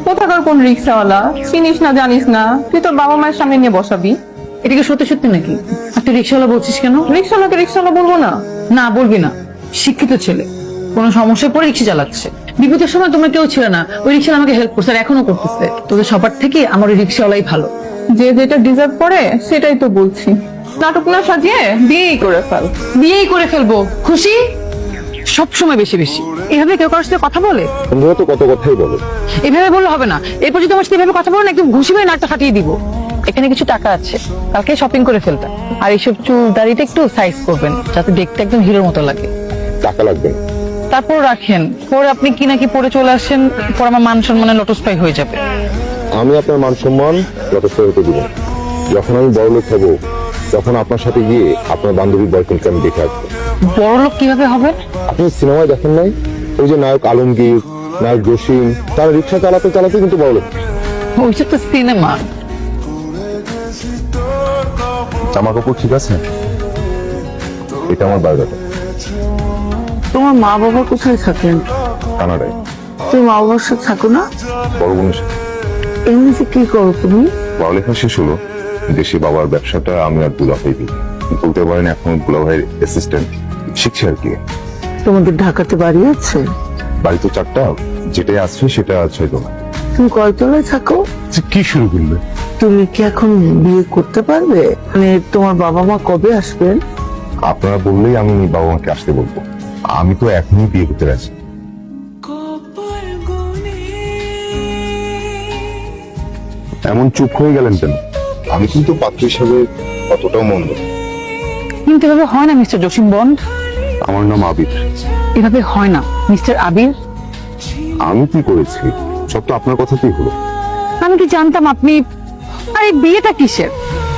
কোথাকার কোন রিক্সাওয়ালা, চিনিস না জানিস না, তুই তোর বাবা মায়ের সামনে নিয়ে বসাবি? এটা কি সত্যি সত্যি নাকি? আর তুই রিক্সাওয়ালা বলছিস কেন? রিক্সাওয়ালাকে রিক্সাওয়ালা বলবো না? না বলবি না, শিক্ষিত ছেলে, কোনো সমস্যায় পড়ে রিক্সা চালাচ্ছে। বিপদের সময় তোমরা কেউ ছিল না, ওই রিক্সাওয়ালা আমাকে হেল্প করছে আর এখনো করতেছে। তোদের সবার থেকে আমার ওই রিক্সাওয়ালাই ভালো। যে যেটা ডিজার্ভ করে সেটাই তো বলছি। নাটক না সাজিয়ে বিয়েই করে ফেল। বিয়েই করে ফেলবো, খুশি? সব সময় বেশি বেশি এভাবে কেউ কারোর সাথে কথা বলে? তোমরা তো কত কথাই বলো। এভাবে বললে হবে না। এরপর যদি আমার সাথে এভাবে কথা বলো না, একদম ঘুষি মেরে নাকটা ফাটিয়ে দিব। এখানে কিছু টাকা আছে, কালকে শপিং করে ফেলবেন। আর এইসব চুল দাড়িটা একটু সাইজ করবেন, যাতে দেখতে একদম হিরোর মতো লাগে। টাকা লাগবে না। তারপর রাখেন, পরে আপনি কি নাকি পরে চলে আসেন, পর আমার মান সম্মানে লটস্পাই হয়ে যাবে। আমি আপনার মান সম্মান যথেষ্ট হতে দিব। যখন আমি বড়লোক হব তখন আপনার সাথে গিয়ে আপনার বান্ধবীর বয়ফ্রেন্ডকে আমি দেখে আসবো। বড়লোক কিভাবে হবে? আপনি সিনেমায় দেখেন নাই, ওই যে নায়ক আলমগীর, নায়ক জসিম, তারা রিক্সা চালাতে চালাতে কিন্তু বড়লোক। ওইটা তো সিনেমা। জামা কাপড় ঠিক আছে? এটা আমার বায়োডাটা। তোমার মা বাবা কোথায় থাকেন? কানাডায়। তুমি মা বাবার সাথে থাকো না? বড় বোনের সাথে। এমনিতে কি করো তুমি? পড়ালেখা শেষ হলো, দেশে বাবার ব্যবসাটা আমি আর দুলাভাই দিই। বলতে পারেন এখন দুলাভাইয়ের অ্যাসিস্ট্যান্ট শিখছে আর কি। তোমাদের ঢাকাতে বাড়ি আছে? বাড়ি তো 4টা, যেটাই আছে সেটা 6 না। তুমি কয়তলায় থাকো? কি শুরু করবে? তুমি কি এখন বিয়ে করতে পারবে? মানে তোমার বাবা মা কবে আসবেন? আপনারা বললেই আমি বাবা মাকে আসতে বলবো। আমি তো এখনই বিয়ে করতে রাজি। এমন চুপ হয়ে গেলেন কেন? আমি কিন্তু পাত্র হিসাবে অতটাও মন্দ। কিন্তু এভাবে হয় না মিস্টার জসিম বন্ড। আমার নাম আবির। এভাবে হয় না মিস্টার আবির। আমি কি করেছি? সব তো আপনার কথাতেই হলো। আমি কি জানতাম আপনি, আরে বিয়েটা কিসের?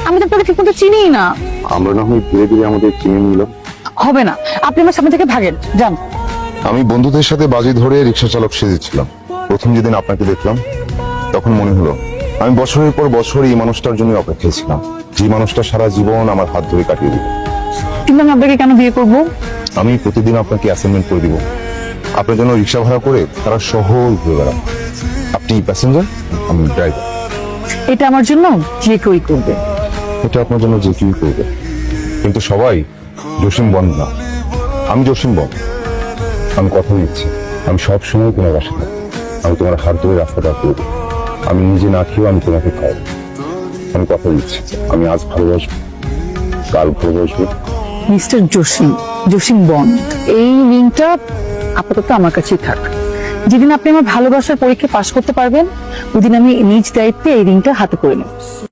আমি তো আপনাকে ঠিক মতো চিনিই না। আমরা না হয় ধীরে ধীরে আমাদের চিনে নিলাম। হবে না, আপনি আমার সামনে থেকে ভাগেন, যান। আমি বন্ধুদের সাথে বাজি ধরে রিক্সা চালক সেজেছিলাম। প্রথম যেদিন আপনাকে দেখলাম তখন মনে হলো আমি বছরের পর বছর এই মানুষটার জন্য অপেক্ষায় ছিলাম, যে মানুষটা সারা জীবন আমার হাত ধরে কাটিয়ে দিল। কিন্তু আমি আপনাকে কেন বিয়ে করবো? আমি প্রতিদিন আপনাকে অ্যাসাইনমেন্ট করে দিব, আপনার জন্য রিক্সা ভাড়া করে তারা শহর ঘুরে বেড়াবো। আপনি প্যাসেঞ্জার, আমি ড্রাইভার। এটা আমার জন্য যে কেউই করবে। এটা আপনার জন্য যে কেউ করবে, কিন্তু সবাই জসিম বন্ড না। আমি জসিম বন্ড। আমি কথা দিচ্ছি, আমি সব সময় তোমার বাসা থাকবো। আমি তোমার হাত ধরে রাস্তাটা করবো। আমি নিজে না খেয়েও আমি তোমাকে খাওয়াবো। আমি কথা দিচ্ছি, আমি আজ ভালোবাসবো, কাল ভালোবাসবো। মিস্টার জসিম, জসিম বন্ড, এই রিংটা আপাতত আমার কাছেই থাক। যেদিন আপনি আমার ভালোবাসার পরীক্ষা পাশ করতে পারবেন, ওদিন আমি নিজ দায়িত্বে এই রিংটা হাতে করে নেব।